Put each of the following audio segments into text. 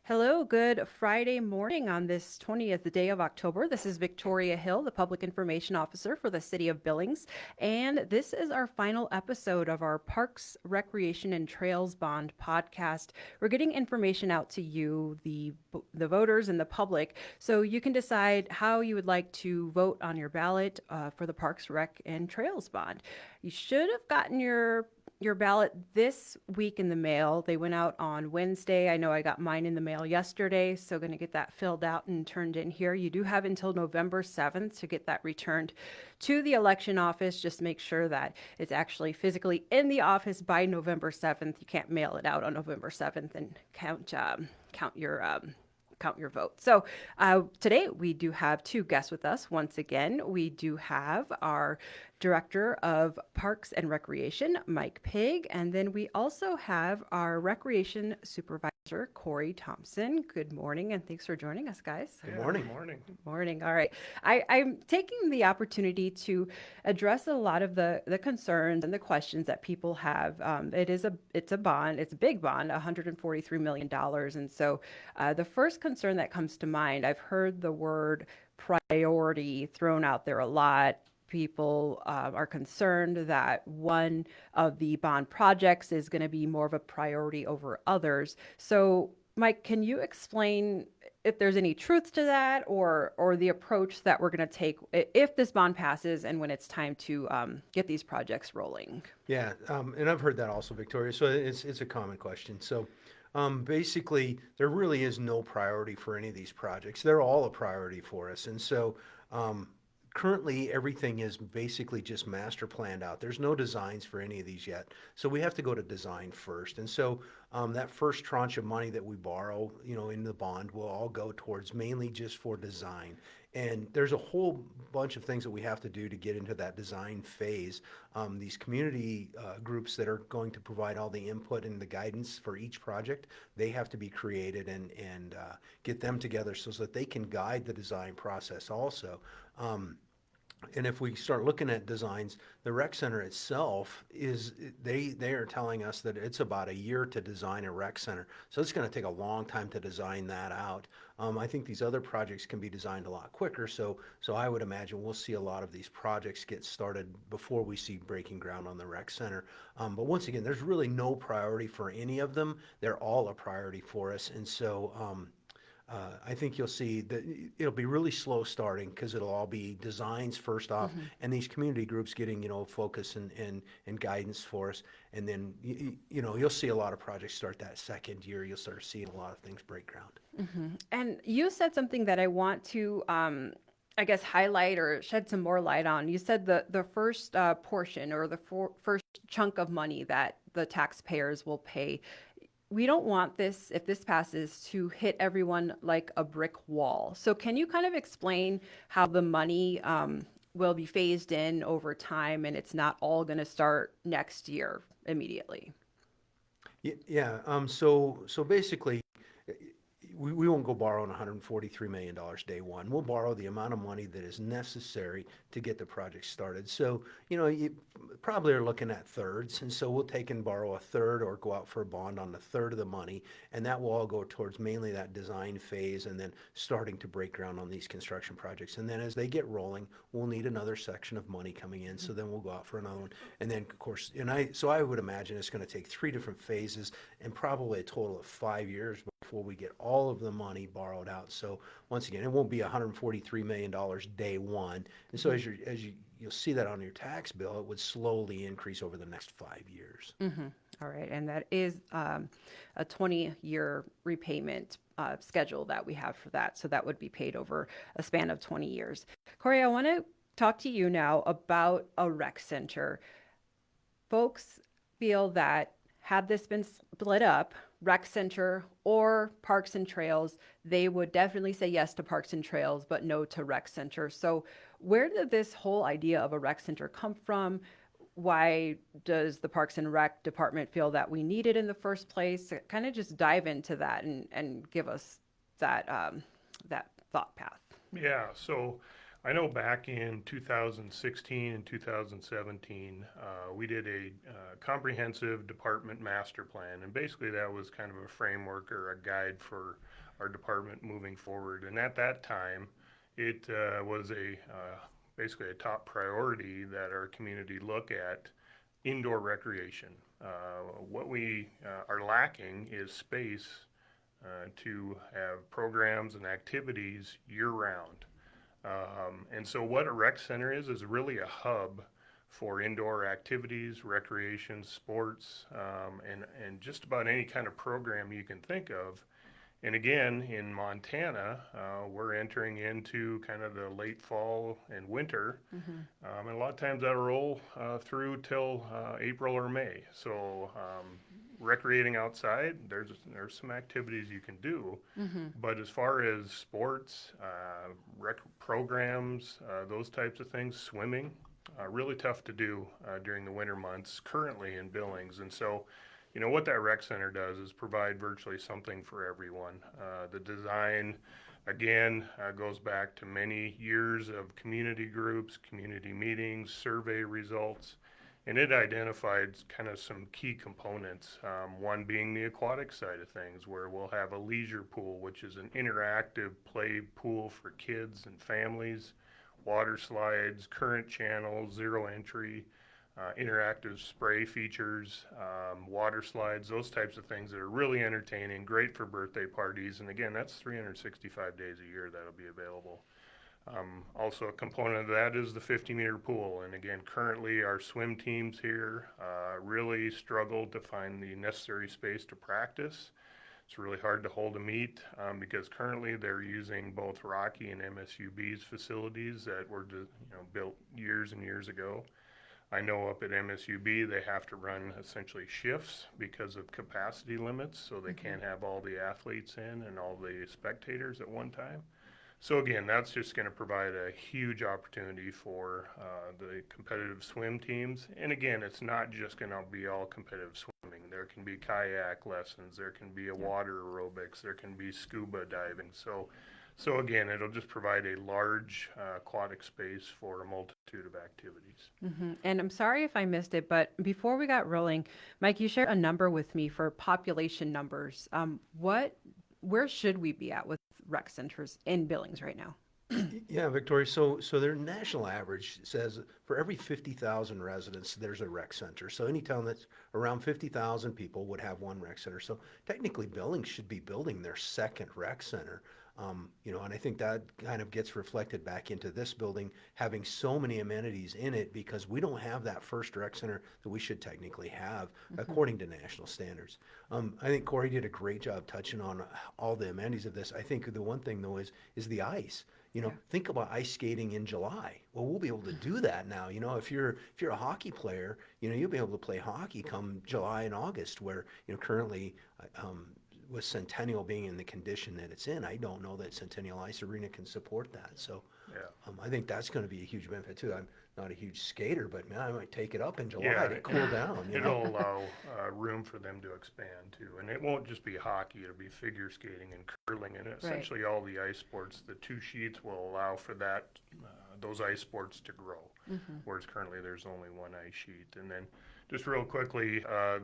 Hello, good Friday morning on this 20th day of October. This is Victoria Hill, the Public Information Officer for the City of Billings, and this is our final episode of our Parks, Recreation, and Trails Bond podcast. We're getting information out to you, the voters and the public, so you can decide how you would like to vote on your ballot for the Parks, Rec, and Trails Bond. You should have gotten your ballot this week in the mail. They went out on Wednesday. I know I got mine in the mail yesterday, so going to get that filled out and turned in here. You do have until November 7th to get that returned to the election office. Just make sure that it's actually physically in the office by November 7th. You can't mail it out on November 7th and count your vote. So today we do have two guests with us. Once again, we do have our Director of Parks and Recreation, Mike Pigg, and then we also have our Recreation Supervisor, Kory Thompson. Good morning, and thanks for joining us, guys. Good morning. Good morning. Good morning. All right. I'm taking the opportunity to address a lot of the concerns and the questions that people have. It's a bond. It's a big bond, $143 million. And so the first concern that comes to mind, I've heard the word priority thrown out there a lot. People are concerned that one of the bond projects is going to be more of a priority over others. So, Mike, can you explain if there's any truth to that, or the approach that we're going to take if this bond passes and when it's time to get these projects rolling? Yeah, and I've heard that also, Victoria. So it's a common question. So basically, there really is no priority for any of these projects. They're all a priority for us, and so currently everything is basically just master planned out. There's no designs for any of these yet, so we have to go to design first. And so that first tranche of money that we borrow, in the bond will all go towards mainly just for design. And there's a whole bunch of things that we have to do to get into that design phase. These community groups that are going to provide all the input and the guidance for each project, they have to be created and get them together so that they can guide the design process also. And if we start looking at designs, the rec center itself they are telling us that it's about a year to design a rec center. So it's going to take a long time to design that out. I think these other projects can be designed a lot quicker. So I would imagine we'll see a lot of these projects get started before we see breaking ground on the rec center. But once again, there's really no priority for any of them. They're all a priority for us. And so I think you'll see that it'll be really slow starting because it'll all be designs first off, and these community groups getting focus and guidance for us, and then you'll see a lot of projects start that second year. You'll start seeing a lot of things break ground. And you said something that I want to, I guess, highlight or shed some more light on. You said the first portion or the first chunk of money that the taxpayers will pay. We don't want this, if this passes, to hit everyone like a brick wall. So can you kind of explain how the money will be phased in over time and it's not all going to start next year immediately? Yeah. So basically, we won't go borrowing $143 million day one. We'll borrow the amount of money that is necessary to get the project started. So, you probably are looking at thirds. And so we'll take and borrow a third or go out for a bond on the third of the money. And that will all go towards mainly that design phase and then starting to break ground on these construction projects. And then as they get rolling, we'll need another section of money coming in. So then we'll go out for another one. And then, of course, so I would imagine it's going to take 3 different phases and probably a total of 5 years before we get all of the money borrowed out. So once again, it won't be $143 million day one. And so you'll see that on your tax bill, it would slowly increase over the next 5 years. All right. And that is a 20-year repayment schedule that we have for that. So that would be paid over a span of 20 years. Kory, I want to talk to you now about a rec center. Folks feel that had this been split up, rec center or parks and trails, they would definitely say yes to parks and trails, but no to rec center. So where did this whole idea of a rec center come from? Why does the Parks and Rec department feel that we need it in the first place? Kind of just dive into that and give us that that thought path. Yeah, so I know back in 2016 and 2017, we did a comprehensive department master plan, and basically that was kind of a framework or a guide for our department moving forward. And at that time, it was basically a top priority that our community look at indoor recreation. What we are lacking is space to have programs and activities year round. And so what a rec center is really a hub for indoor activities, recreation, sports, and just about any kind of program you can think of. And again, in Montana, we're entering into kind of the late fall and winter, and a lot of times that'll roll through till April or May. So recreating outside, there's some activities you can do, but as far as sports, rec programs, those types of things, swimming, really tough to do during the winter months currently in Billings. And so, you know, what that rec center does is provide virtually something for everyone. The design, again, goes back to many years of community groups, community meetings, survey results, and it identified kind of some key components. One being the aquatic side of things, where we'll have a leisure pool, which is an interactive play pool for kids and families, water slides, current channels, zero entry, interactive spray features, water slides, those types of things that are really entertaining, great for birthday parties. And again, that's 365 days a year that'll be available. Also a component of that is the 50-meter pool. And again, currently our swim teams here really struggle to find the necessary space to practice. It's really hard to hold a meet because currently they're using both Rocky and MSUB's facilities that were built years and years ago. I know up at MSUB they have to run essentially shifts because of capacity limits, so they can't have all the athletes in and all the spectators at one time. So again, that's just going to provide a huge opportunity for the competitive swim teams. And again, it's not just going to be all competitive swimming. There can be kayak lessons, there can be a water aerobics, there can be scuba diving. So again, it'll just provide a large aquatic space for a multitude of activities. And I'm sorry if I missed it, but before we got rolling, Mike, you shared a number with me for population numbers. Where should we be at with rec centers in Billings right now? Yeah, Victoria. So their national average says for every 50,000 residents, there's a rec center. So any town that's around 50,000 people would have one rec center. So technically, Billings should be building their second rec center. And I think that kind of gets reflected back into this building having so many amenities in it because we don't have that first rec center that we should technically have according to national standards. I think Kory did a great job touching on all the amenities of this. I think the one thing though is the ice. Think about ice skating in July. Well, we'll be able to do that now. If you're a hockey player, you'll be able to play hockey come July and August, where currently. With Centennial being in the condition that it's in, I don't know that Centennial Ice Arena can support that. So I think that's going to be a huge benefit too. I'm not a huge skater, but man, I might take it up in July to cool down. It'll allow room for them to expand too. And it won't just be hockey, it'll be figure skating and curling and essentially all the ice sports. The two sheets will allow for that, those ice sports to grow, whereas currently there's only one ice sheet. And then just real quickly,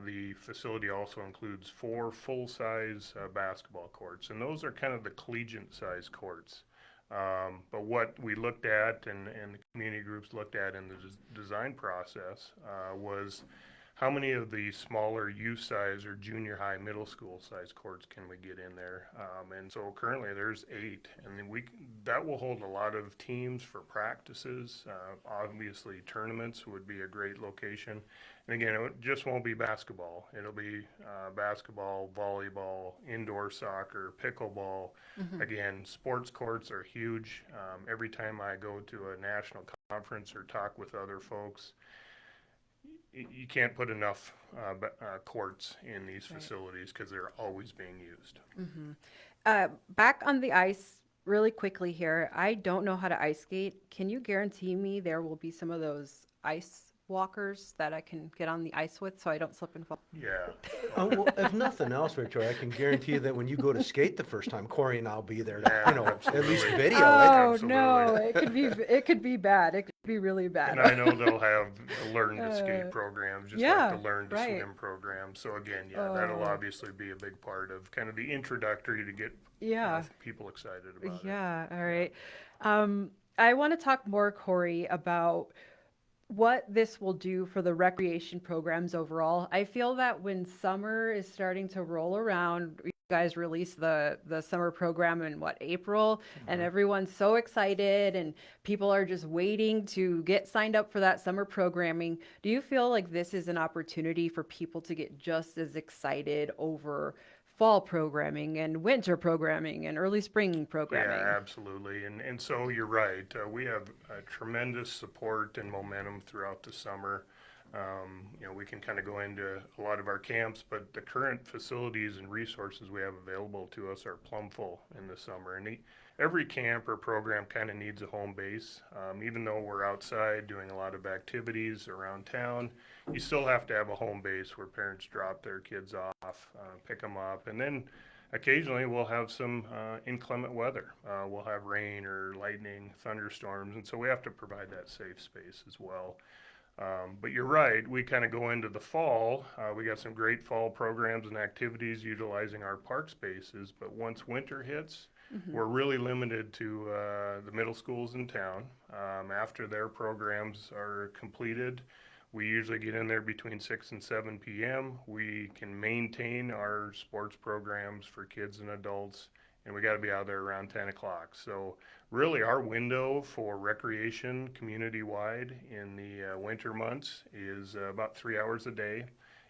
the facility also includes 4 full-size basketball courts, and those are kind of the collegiate-size courts. But what we looked at and the community groups looked at in the design process was how many of the smaller youth size or junior high, middle school size courts can we get in there? And so currently there's 8, and then that will hold a lot of teams for practices. Obviously tournaments would be a great location. And again, it just won't be basketball. It'll be basketball, volleyball, indoor soccer, pickleball. Again, sports courts are huge. Every time I go to a national conference or talk with other folks, you can't put enough courts in these facilities because they're always being used. Back on the ice really quickly here. I don't know how to ice skate. Can you guarantee me there will be some of those ice walkers that I can get on the ice with so I don't slip and fall. Yeah. Well, if nothing else, Victoria, I can guarantee you that when you go to skate the first time, Kory and I'll be there to, at least Absolutely. video it. Oh Absolutely. no, it could be bad. It could be really bad. And I know they'll have learn to skate programs, just like yeah, the learn to right. swim program. So again, that'll obviously be a big part of kind of the introductory to get people excited about it. Yeah, all right. I want to talk more, Kory, about what this will do for the recreation programs overall. I feel that when summer is starting to roll around, you guys release the summer program in April, and everyone's so excited and people are just waiting to get signed up for that summer programming. Do you feel like this is an opportunity for people to get just as excited over fall programming and winter programming and early spring programming? Yeah, absolutely. And so you're right. We have tremendous support and momentum throughout the summer. We can kind of go into a lot of our camps, but the current facilities and resources we have available to us are plumb full in the summer. And every camp or program kind of needs a home base. Even though we're outside doing a lot of activities around town, you still have to have a home base where parents drop their kids off, pick them up, and then occasionally we'll have some inclement weather. We'll have rain or lightning, thunderstorms, and so we have to provide that safe space as well. But you're right, we kind of go into the fall. We got some great fall programs and activities utilizing our park spaces, but once winter hits, we're really limited to the middle schools in town. After their programs are completed, we usually get in there between 6 and 7 p.m. We can maintain our sports programs for kids and adults, and we got to be out there around 10 o'clock. So really our window for recreation community-wide in the winter months is about 3 hours a day.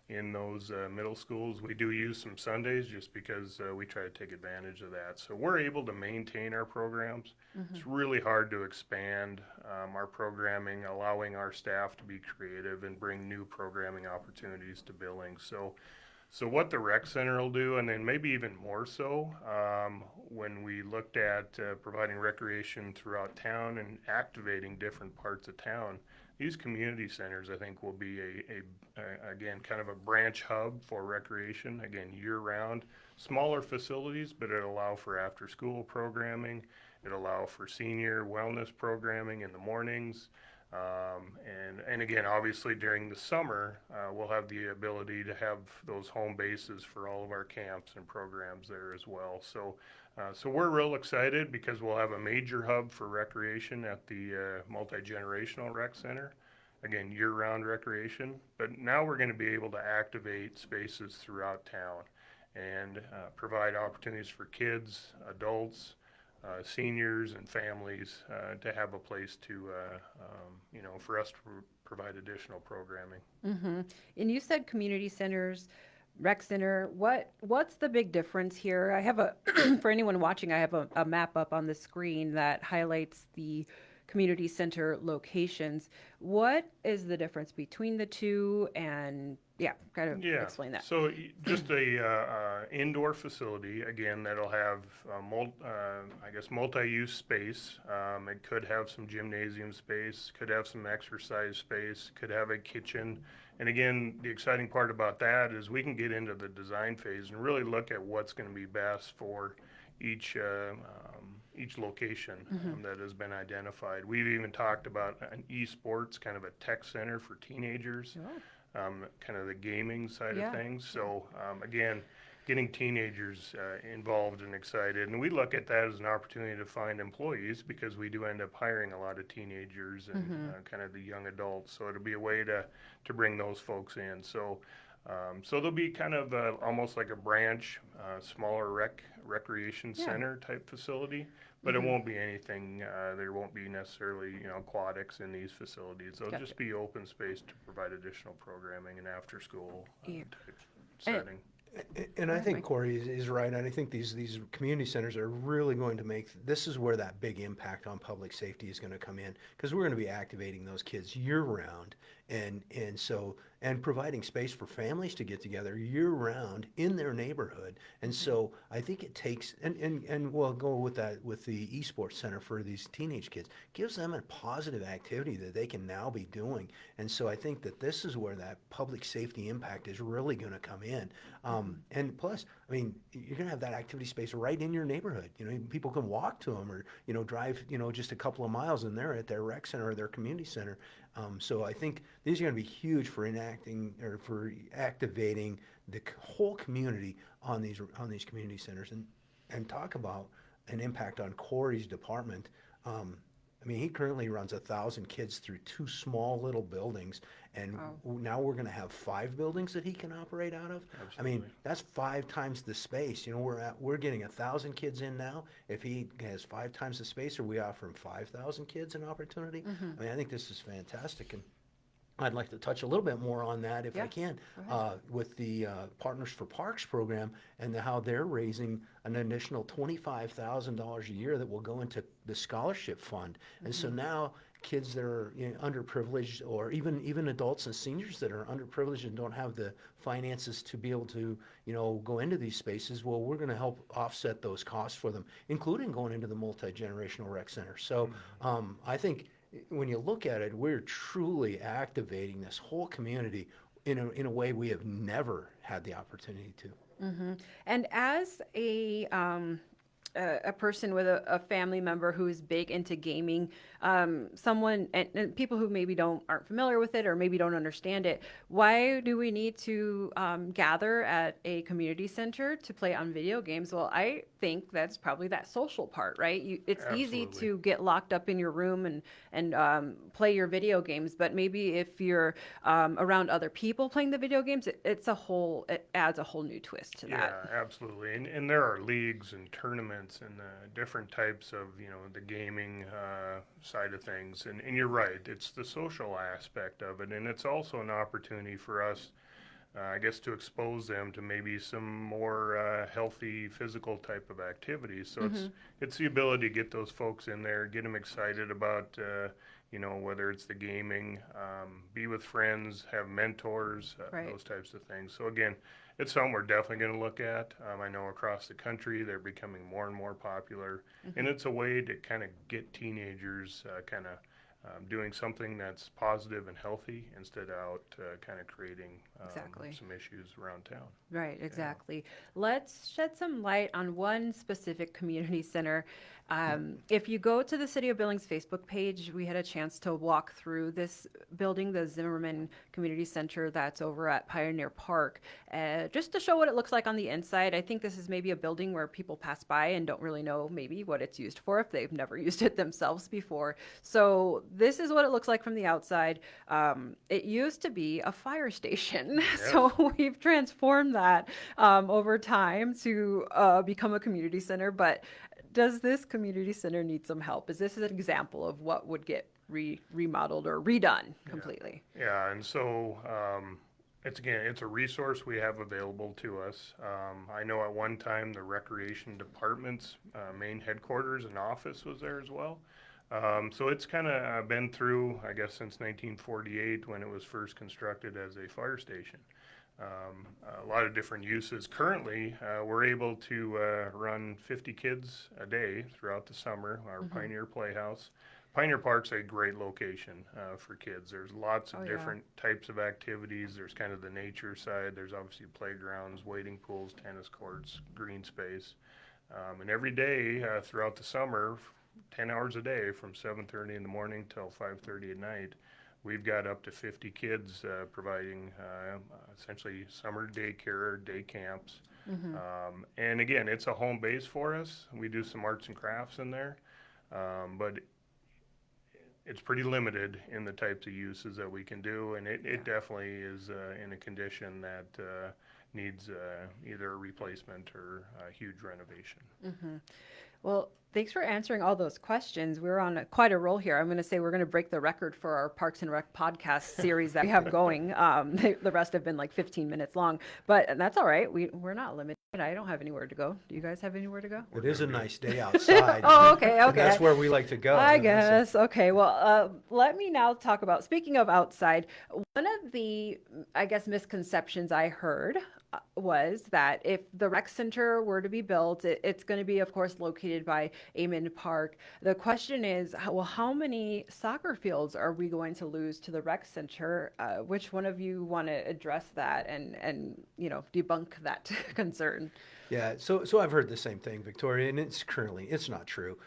In those middle schools, we do use some Sundays just because we try to take advantage of that. So we're able to maintain our programs. It's really hard to expand our programming, allowing our staff to be creative and bring new programming opportunities to Billings. So what the rec center will do, and then maybe even more so, when we looked at providing recreation throughout town and activating different parts of town, these community centers, I think, will be again, kind of a branch hub for recreation, again, year-round. Smaller facilities, but it'll allow for after-school programming. It'll allow for senior wellness programming in the mornings. And again, obviously during the summer, we'll have the ability to have those home bases for all of our camps and programs there as well. So we're real excited because we'll have a major hub for recreation at the multi-generational rec center. Again, year-round recreation, but now we're going to be able to activate spaces throughout town and provide opportunities for kids, adults, seniors and families to have a place to, for us to provide additional programming. And you said community centers, rec center. What's the big difference here? I have for anyone watching, I have a map up on the screen that highlights the community center locations. What is the difference between the two? And explain that. So just a indoor facility, again, that'll have multi-use space. It could have some gymnasium space, could have some exercise space, could have a kitchen. And again, the exciting part about that is we can get into the design phase and really look at what's going to be best for each location that has been identified. We've even talked about an esports, kind of a tech center for teenagers. Kind of the gaming side of things. So again, getting teenagers involved and excited. And we look at that as an opportunity to find employees because we do end up hiring a lot of teenagers and kind of the young adults. So it'll be a way to bring those folks in. So there'll be kind of almost like a branch, smaller recreation center type facility. But it won't be anything, there won't be necessarily, aquatics in these facilities. They'll just be open space to provide additional programming and after school type setting. And I think Kory is right. And I think these community centers are really going to this is where that big impact on public safety is going to come in, because we're going to be activating those kids year round. And so and providing space for families to get together year round in their neighborhood. And so I think it takes, and we'll go with that with the esports center for these teenage kids, gives them a positive activity that they can now be doing. And so I think that this is where that public safety impact is really going to come in. And plus, I mean, you're going to have that activity space right in your neighborhood. You know, people can walk to them or, you know, drive, you know, just a couple of miles and they're at their rec center or their community center. So I think these are going to be huge for enacting or for activating the whole community on these community centers, and talk about an impact on Kory's department. I mean, he currently runs 1,000 kids through 2 small little buildings, and now we're going to have 5 buildings that he can operate out of. Absolutely. I mean, that's 5 times the space. You know, we're getting 1,000 kids in now. If he has 5 times the space, are we offering 5,000 kids an opportunity? I mean, I think this is fantastic, and I'd like to touch a little bit more on that if I can, with the Partners for Parks program and how they're raising an additional $25,000 a year that will go into the scholarship fund. And so now kids that are, you know, underprivileged, or even adults and seniors that are underprivileged and don't have the finances to be able to, you know, go into these spaces, well, we're going to help offset those costs for them, including going into the multi-generational rec center. So I think when you look at it, we're truly activating this whole community in a way we have never had the opportunity to. And as a person with a family member who is big into gaming, someone and people who maybe aren't familiar with it or maybe don't understand it, why do we need to gather at a community center to play on video games? Well, I think that's probably that social part, right? It's easy Absolutely. to get locked up in your room and play your video games, but maybe if you're around other people playing the video games, it adds a whole new twist to that. Yeah, absolutely. And there are leagues and tournaments and different types of, you know, the gaming side of things. And you're right, it's the social aspect of it. And it's also an opportunity for us, I guess, to expose them to maybe some more healthy physical type of activities. So it's the ability to get those folks in there, get them excited about, you know, whether it's the gaming, be with friends, have mentors, Right. those types of things. So again, it's something we're definitely going to look at. I know across the country they're becoming more and more popular, and it's a way to kind of get teenagers kind of doing something that's positive and healthy instead of out kind of creating Exactly. some issues around town. Right, exactly. Let's shed some light on one specific community center. If you go to the City of Billings Facebook page, we had a chance to walk through this building, the Zimmerman Community Center that's over at Pioneer Park, just to show what it looks like on the inside. I think this is maybe a building where people pass by and don't really know maybe what it's used for if they've never used it themselves before. So this is what it looks like from the outside. It used to be a fire station, so we've transformed that over time to become a community center. But does this community center need some help? Is this an example of what would get remodeled or redone completely? Yeah, and so it's a resource we have available to us. I know at one time the recreation department's main headquarters and office was there as well. So it's kind of been through, I guess, since 1948 when it was first constructed as a fire station. A lot of different uses. Currently, we're able to run 50 kids a day throughout the summer, our Pioneer Playhouse. Pioneer Park's a great location for kids. There's lots of different types of activities. There's kind of the nature side. There's obviously playgrounds, wading pools, tennis courts, green space. And every day throughout the summer, 10 hours a day from 7:30 in the morning till 5:30 at night, we've got up to 50 kids providing essentially summer daycare, day camps. And again, it's a home base for us. We do some arts and crafts in there, but it's pretty limited in the types of uses that we can do. And it definitely is in a condition that needs either a replacement or a huge renovation. Well, thanks for answering all those questions. We're on quite a roll here. I'm going to say we're going to break the record for our Parks and Rec podcast series that we have going. The rest have been like 15 minutes long, but that's all right. We're not limited. I don't have anywhere to go. Do you guys have anywhere to go? It is a nice day outside. Oh, okay, And okay. that's where we like to go. I And that's guess. Okay. Well, let me now talk about, speaking of outside, one of the, I guess, misconceptions I heard was that if the rec center were to be built, it's going to be, of course, located by Amon Park. The question is, well, how many soccer fields are we going to lose to the rec center? Which one of you want to address that and debunk that concern? Yeah, so I've heard the same thing, Victoria, and it's not true.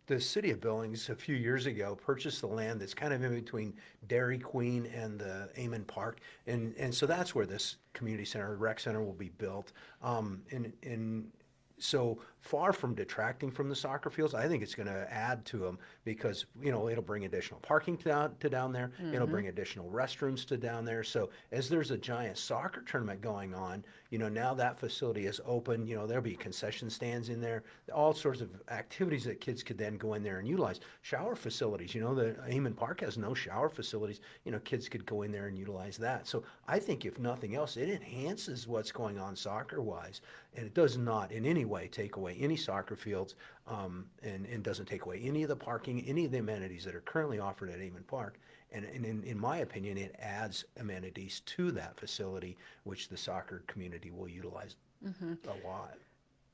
The city of Billings a few years ago purchased the land that's kind of in between Dairy Queen and the Amon Park, and so that's where this community center, rec center, will be built. And so far from detracting from the soccer fields, I think it's going to add to them because it'll bring additional parking to down there. It'll bring additional restrooms to down there. So as there's a giant soccer tournament going on, now that facility is open. There'll be concession stands in there, all sorts of activities that kids could then go in there and utilize. Shower facilities. The Amon Park has no shower facilities. Kids could go in there and utilize that. So I think if nothing else, it enhances what's going on soccer-wise, and it does not in any way take away any soccer fields, and doesn't take away any of the parking, any of the amenities that are currently offered at Amon Park. And in my opinion, it adds amenities to that facility, which the soccer community will utilize a lot.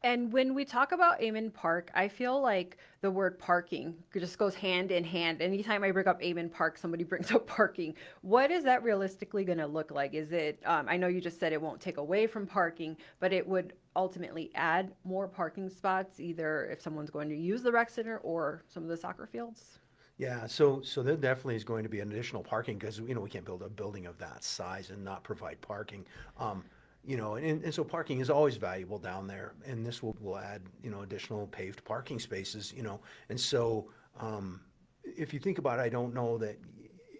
And when we talk about Amon Park, I feel like the word parking just goes hand in hand. Anytime I bring up Amon Park, somebody brings up parking. What is that realistically going to look like? Is it, I know you just said it won't take away from parking, but it would ultimately add more parking spots, either if someone's going to use the rec center or some of the soccer fields? Yeah, so there definitely is going to be an additional parking because we can't build a building of that size and not provide parking. And so parking is always valuable down there, and this will add additional paved parking spaces. And so if you think about it, I don't know that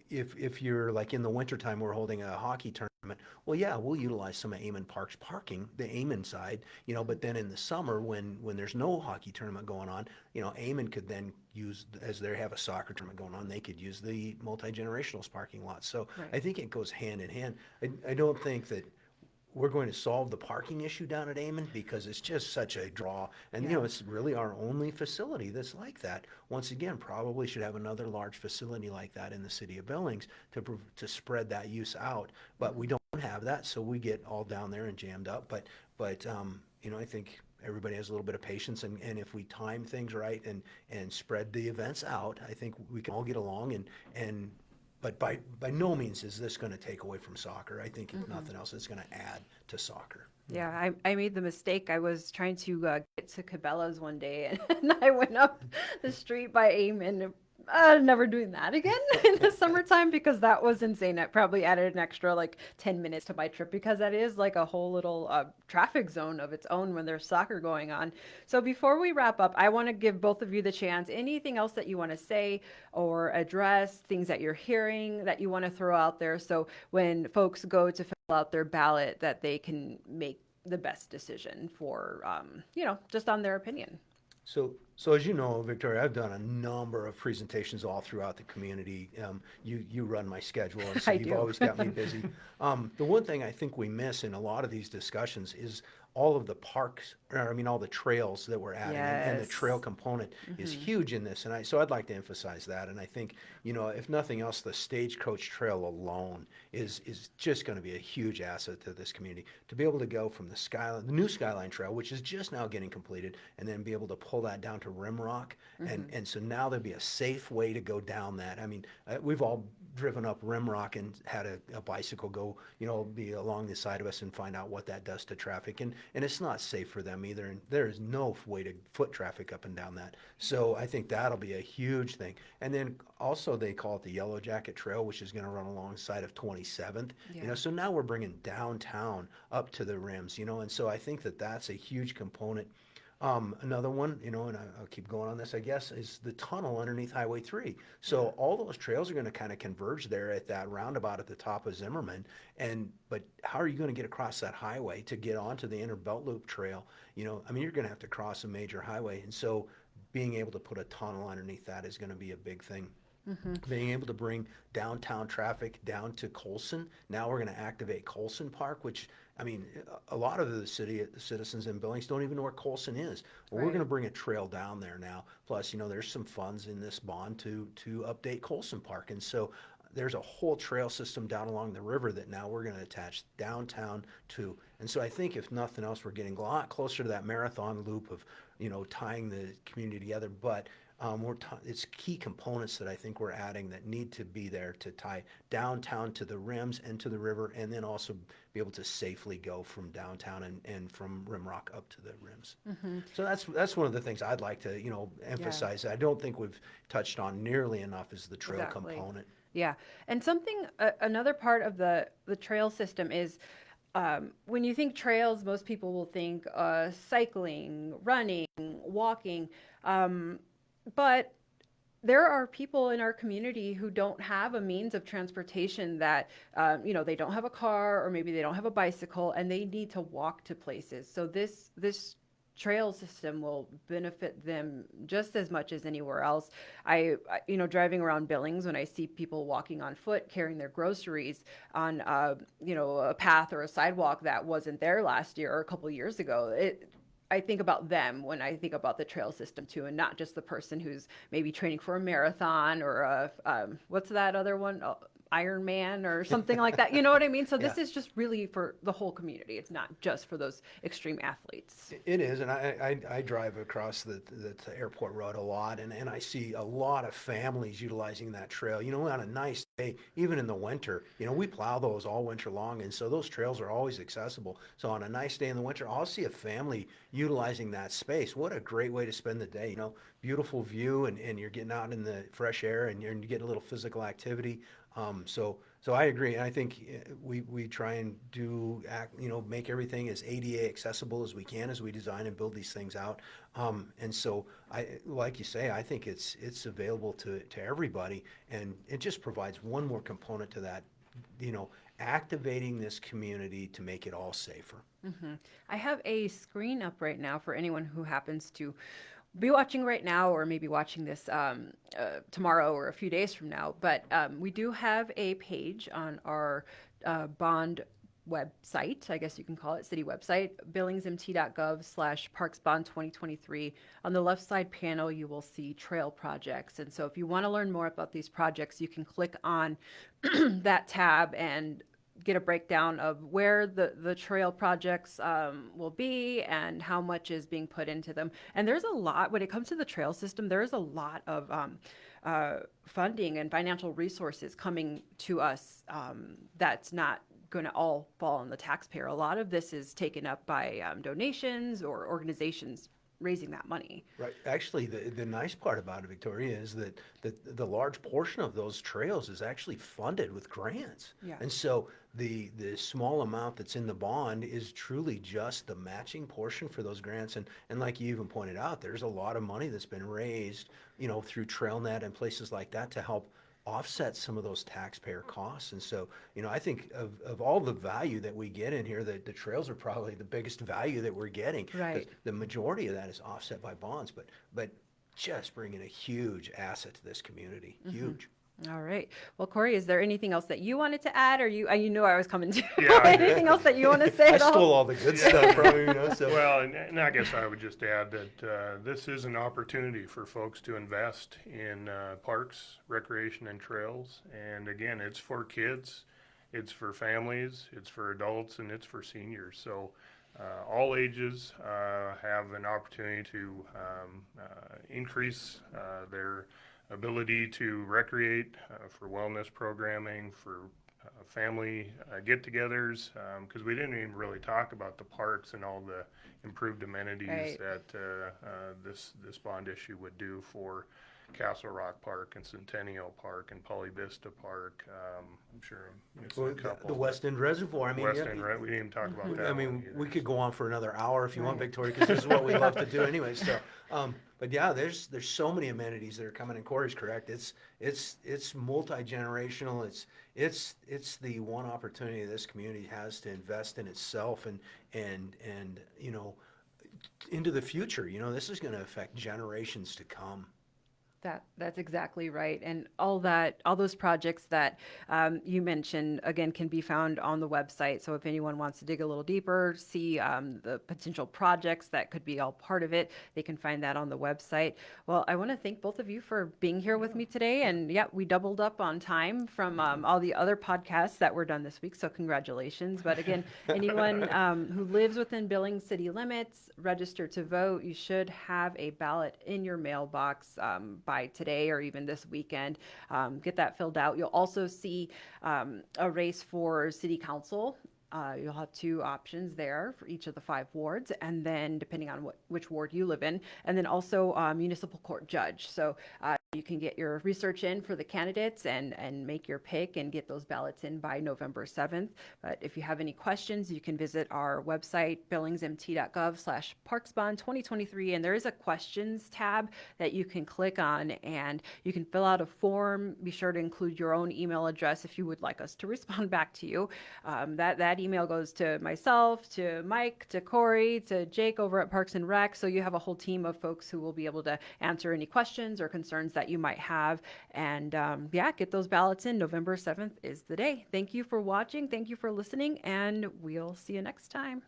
if you're like in the wintertime, we're holding a hockey tournament. Well, yeah, we'll utilize some of Amon Park's parking, the Amon side, but then in the summer when there's no hockey tournament going on, Amon could then use, as they have a soccer tournament going on, they could use the multi-generational parking lot. So Right. I think it goes hand in hand. I don't think that we're going to solve the parking issue down at Amon because it's just such a draw. And, Yeah. it's really our only facility that's like that. Once again, probably should have another large facility like that in the city of Billings to spread that use out. But we don't have that, so we get all down there and jammed up. But I think everybody has a little bit of patience, and if we time things right and spread the events out, I think we can all get along but by no means is this going to take away from soccer. I think if nothing else, it's going to add to soccer. Yeah, I made the mistake. I was trying to get to Cabela's one day, and I went up the street by Amon. Never doing that again in the summertime because that was insane. I probably added an extra like 10 minutes to my trip because that is like a whole little traffic zone of its own when there's soccer going on. So before we wrap up, I want to give both of you the chance. Anything else that you want to say or address, things that you're hearing that you want to throw out there so when folks go to fill out their ballot that they can make the best decision for, just on their opinion. So as you know, Victoria, I've done a number of presentations all throughout the community. You run my schedule, and so I you've do. always got me busy. The one thing I think we miss in a lot of these discussions is all of the parks, all the trails that we're adding, and the Yes. trail component is huge in this. And so I'd like to emphasize that. And I think, if nothing else, the Stagecoach Trail alone is just going to be a huge asset to this community. To be able to go from the new Skyline Trail, which is just now getting completed, and then be able to pull that down to Rimrock. And so now there'll be a safe way to go down that. We've all driven up Rimrock and had a bicycle go, be along the side of us and find out what that does to traffic. And it's not safe for them either. And there is no way to foot traffic up and down that. So I think that'll be a huge thing. And then also they call it the Yellow Jacket Trail, which is going to run alongside of 27th. Yeah. So now we're bringing downtown up to the rims, and so I think that that's a huge component. Another one, and I'll keep going on this, I guess, is the tunnel underneath Highway 3. So all those trails are going to kind of converge there at that roundabout at the top of Zimmerman. But how are you going to get across that highway to get onto the inner belt loop trail? I mean, you're going to have to cross a major highway. And so being able to put a tunnel underneath that is going to be a big thing. Being able to bring downtown traffic down to Colson. Now we're going to activate Colson Park, which, I mean, a lot of the citizens in Billings don't even know where Colson is. Well, we're Right. going to bring a trail down there now. Plus, there's some funds in this bond to update Colson Park. And so there's a whole trail system down along the river that now we're going to attach downtown to. And so I think if nothing else, we're getting a lot closer to that marathon loop of, tying the community together. But it's key components that I think we're adding that need to be there to tie downtown to the rims and to the river, and then also be able to safely go from downtown and from Rimrock up to the rims. So that's one of the things I'd like to emphasize. I don't think we've touched on nearly enough is the trail Exactly. component. Yeah, and another part of the trail system is when you think trails, most people will think cycling, running, walking, but there are people in our community who don't have a means of transportation that, they don't have a car or maybe they don't have a bicycle and they need to walk to places. So this trail system will benefit them just as much as anywhere else. Driving around Billings, when I see people walking on foot, carrying their groceries on, a path or a sidewalk that wasn't there last year or a couple years ago, I think about them when I think about the trail system too, and not just the person who's maybe training for a marathon or what's that other one? Iron Man or something like that. You know what I mean? So this Yeah. is just really for the whole community. It's not just for those extreme athletes. It is, and I drive across the airport road a lot, and I see a lot of families utilizing that trail. On a nice day, even in the winter, we plow those all winter long, and so those trails are always accessible. So on a nice day in the winter, I'll see a family utilizing that space. What a great way to spend the day, beautiful view, and you're getting out in the fresh air, and you're getting a little physical activity. So I agree. And I think we try and make everything as ADA accessible as we can as we design and build these things out. And so like you say, I think it's available to everybody, and it just provides one more component to that, activating this community to make it all safer. I have a screen up right now for anyone who happens to be watching right now or maybe watching this tomorrow or a few days from now. But we do have a page on our bond website, I guess you can call it, city website, billingsmt.gov/parksbond 2023. On the left side panel, you will see trail projects. And so if you want to learn more about these projects, you can click on that tab and get a breakdown of where the trail projects will be and how much is being put into them. And there's a lot, when it comes to the trail system, there is a lot of funding and financial resources coming to us that's not going to all fall on the taxpayer. A lot of this is taken up by donations or organizations raising that money. Right. Actually, the nice part about it, Victoria, is that the large portion of those trails is actually funded with grants. Yeah. And so the small amount that's in the bond is truly just the matching portion for those grants. And like you even pointed out, there's a lot of money that's been raised, through TrailNet and places like that to help offset some of those taxpayer costs. And so, I think of all the value that we get in here, the trails are probably the biggest value that we're getting. 'Cause Right. the majority of that is offset by bonds, but just bringing a huge asset to this community. Huge. All right. Well, Kory, is there anything else that you wanted to add, or you knew I was coming to? Yeah, I did. Anything else that you want to say I at all? stole all the good stuff from you, so. Well, and I guess I would just add that this is an opportunity for folks to invest in parks, recreation, and trails. And again, it's for kids, it's for families, it's for adults, and it's for seniors. So all ages have an opportunity to increase their ability to recreate, for wellness programming, for family get-togethers, because we didn't even really talk about the parks and all the improved amenities Right. that this bond issue would do for Castle Rock Park and Centennial Park and Poly Vista Park. I'm sure I'm missing Well, a couple. the West End Reservoir, I mean, West yeah, End, right? We didn't even talk about that. I mean, one either. we could go on for another hour if you want, Right. Victoria, because this is what we love to do anyway. So, but yeah, there's so many amenities that are coming, and Kory's correct. It's multi-generational. It's the one opportunity this community has to invest in itself and you know, into the future. You know, this is going to affect generations to come. That's exactly right. And all those projects that you mentioned, again, can be found on the website. So if anyone wants to dig a little deeper, see the potential projects that could be all part of it, they can find that on the website. Well, I want to thank both of you for being here with me today. And yeah, we doubled up on time from all the other podcasts that were done this week. So congratulations. But again, anyone who lives within Billings city limits, register to vote. You should have a ballot in your mailbox by today or even this weekend. Get that filled out. You'll also see a race for city council. You'll have two options there for each of the 5 wards, and then depending on which ward you live in, and then also municipal court judge. So you can get your research in for the candidates and make your pick and get those ballots in by November 7th. But if you have any questions, you can visit our website, billingsmt.gov/parksbond 2023. And there is a questions tab that you can click on and you can fill out a form. Be sure to include your own email address if you would like us to respond back to you. That email goes to myself, to Mike, to Kory, to Jake over at Parks and Rec. So you have a whole team of folks who will be able to answer any questions or concerns that you might have. And yeah, get those ballots in. November 7th is the day. Thank you for watching. Thank you for listening. And we'll see you next time.